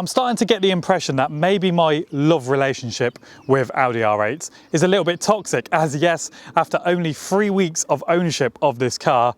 I'm starting to get the impression that maybe my love relationship with Audi R8s is a little bit toxic, as yes, after only 3 weeks of ownership of this car,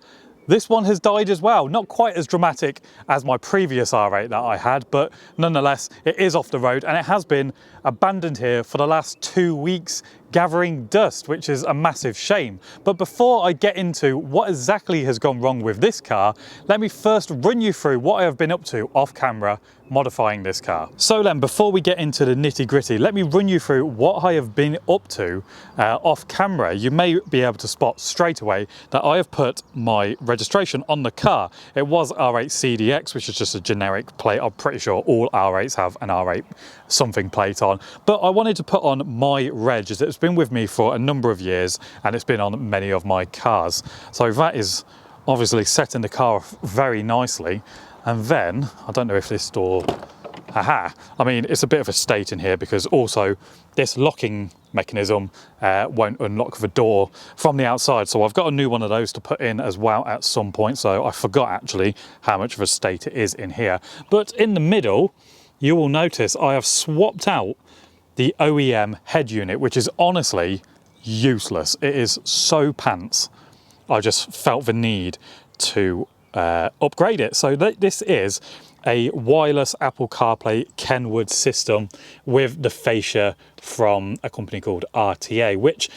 this one has died as well. Not quite as dramatic as my previous R8 that I had, but nonetheless, it is off the road and it has been abandoned here for the last 2 weeks, gathering dust, which is a massive shame. But before I get into what exactly has gone wrong with this car, let me first run you through what I have been up to off camera modifying this car. So then, before we get into the nitty gritty, let me run you through what I have been up to off camera. You may be able to spot straight away that I have put my registration on the car. It was R8 CDX, which is just a generic plate. I'm pretty sure all R8s have an R8 something plate on, but I wanted to put on my reg, as it's been with me for a number of years and it's been on many of my cars. So that is obviously setting the car off very nicely. And then, I don't know if this door, I mean, it's a bit of a state in here because also this locking mechanism won't unlock the door from the outside. So I've got a new one of those to put in as well at some point. So I forgot actually how much of a state it is in here. But in the middle, you will notice I have swapped out the OEM head unit, which is honestly useless. It is so pants. I just felt the need to upgrade it. So this is a wireless Apple CarPlay Kenwood system with the fascia from a company called RTA, which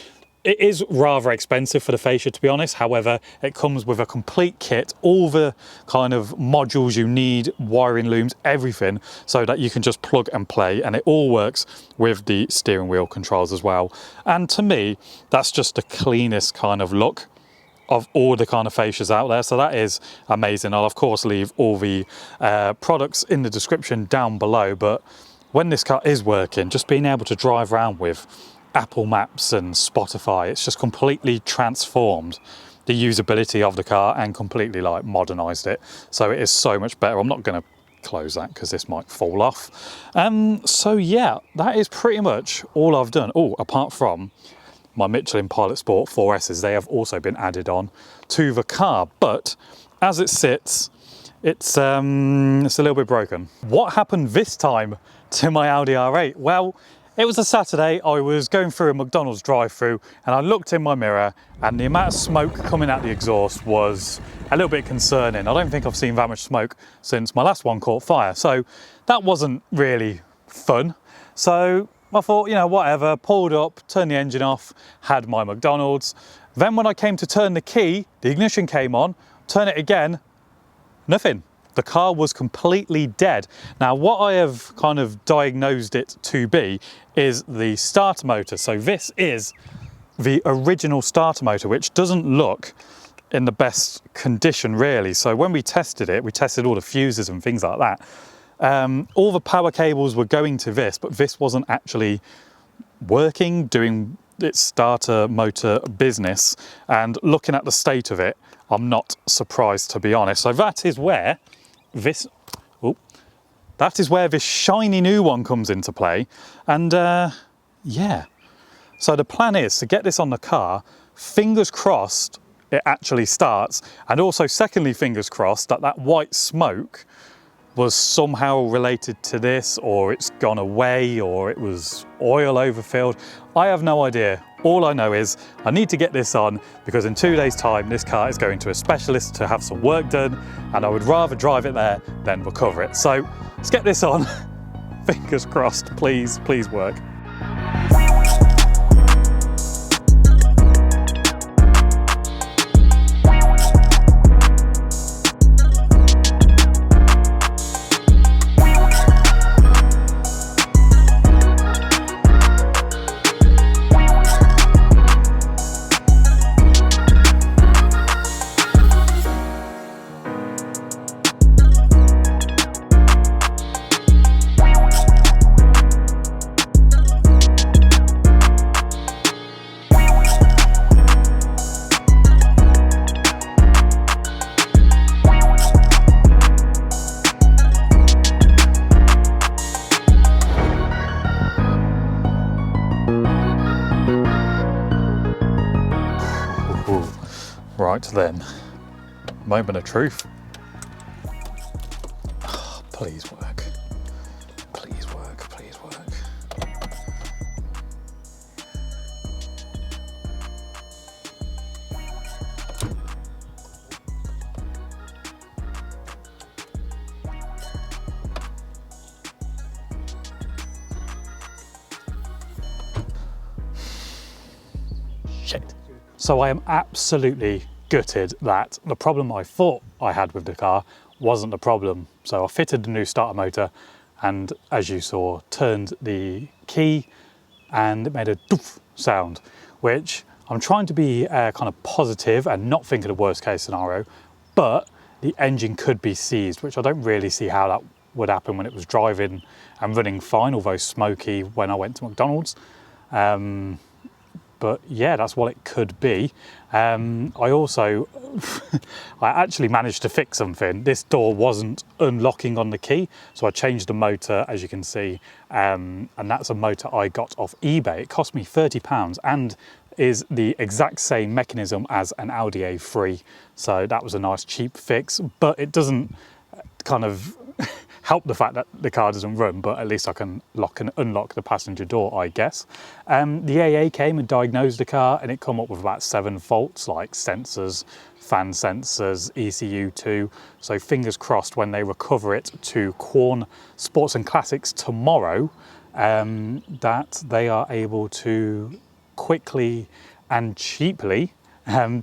it is rather expensive for the fascia, to be honest. However, it comes with a complete kit, all the kind of modules you need, wiring looms, everything, so that you can just plug and play, and it all works with the steering wheel controls as well. And to me, that's just the cleanest kind of look of all the kind of fascias out there, so that is amazing. I'll of course leave all the products in the description down below, but when this car is working, just being able to drive around with Apple Maps and Spotify, it's just completely transformed the usability of the car and completely like modernized it, so it is so much better. I'm not going to close that because this might fall off. So yeah, that is pretty much all I've done. Oh, apart from my Michelin Pilot Sport 4Ss, they have also been added on to the car, but as it sits, it's a little bit broken. What happened this time to my Audi R8? Well, it was a Saturday. I was going through a McDonald's drive-through and I looked in my mirror and the amount of smoke coming out the exhaust was a little bit concerning. I don't think I've seen that much smoke since my last one caught fire, so that wasn't really fun. So I thought, you know, whatever, pulled up, turned the engine off, had my McDonald's. Then when I came to turn the key, the ignition came on, turn it again, nothing. The car was completely dead. Now, what I have kind of diagnosed it to be is the starter motor. So this is the original starter motor, which doesn't look in the best condition really. So when we tested it, we tested all the fuses and things like that. All the power cables were going to this, but this wasn't actually working, doing its starter motor business. And looking at the state of it, I'm not surprised, to be honest. So that is where this, shiny new one comes into play. And yeah, so the plan is to get this on the car, fingers crossed it actually starts, and also secondly, fingers crossed that that white smoke was somehow related to this, or it's gone away, or it was oil overfilled. I have no idea. All I know is I need to get this on because in 2 days' time, this car is going to a specialist to have some work done, and I would rather drive it there than recover it. So let's get this on. Fingers crossed, please, please work. Right then, moment of truth. Oh, please work. shit. So I am absolutely gutted that the problem I thought I had with the car wasn't the problem. So I fitted the new starter motor and, as you saw, turned the key and it made a doof sound, which I'm trying to be kind of positive and not think of the worst case scenario, but the engine could be seized, which I don't really see how that would happen when it was driving and running fine, although smoky when I went to McDonald's. But yeah, that's what it could be. I also, I actually managed to fix something. This door wasn't unlocking on the key, so I changed the motor, as you can see, and that's a motor I got off eBay. It cost me £30 and is the exact same mechanism as an Audi A3. So that was a nice cheap fix, but it doesn't kind of help the fact that the car doesn't run, but at least I can lock and unlock the passenger door, I guess. The AA came and diagnosed the car and it come up with about 7 faults, like sensors, fan sensors, ECU2. So fingers crossed when they recover it to Quorn Sports and Classics tomorrow, that they are able to quickly and cheaply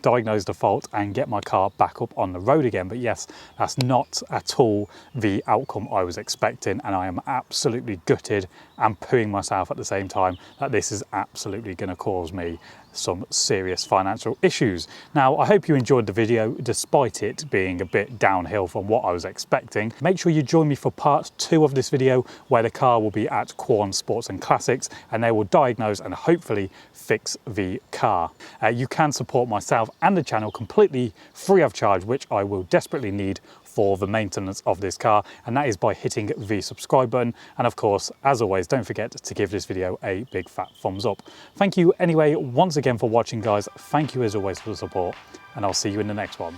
diagnose the fault and get my car back up on the road again. But yes, that's not at all the outcome I was expecting, and I am absolutely gutted and pooing myself at the same time that this is absolutely going to cause me some serious financial issues. Now, I hope you enjoyed the video despite it being a bit downhill from what I was expecting. Make sure you join me for part 2 of this video, where the car will be at Quorn Sports and Classics and they will diagnose and hopefully fix the car. You can support myself and the channel completely free of charge, which I will desperately need for the maintenance of this car, and that is by hitting the subscribe button. And of course, as always, don't forget to give this video a big fat thumbs up. Thank you anyway once again for watching, guys. Thank you as always for the support, and I'll see you in the next one.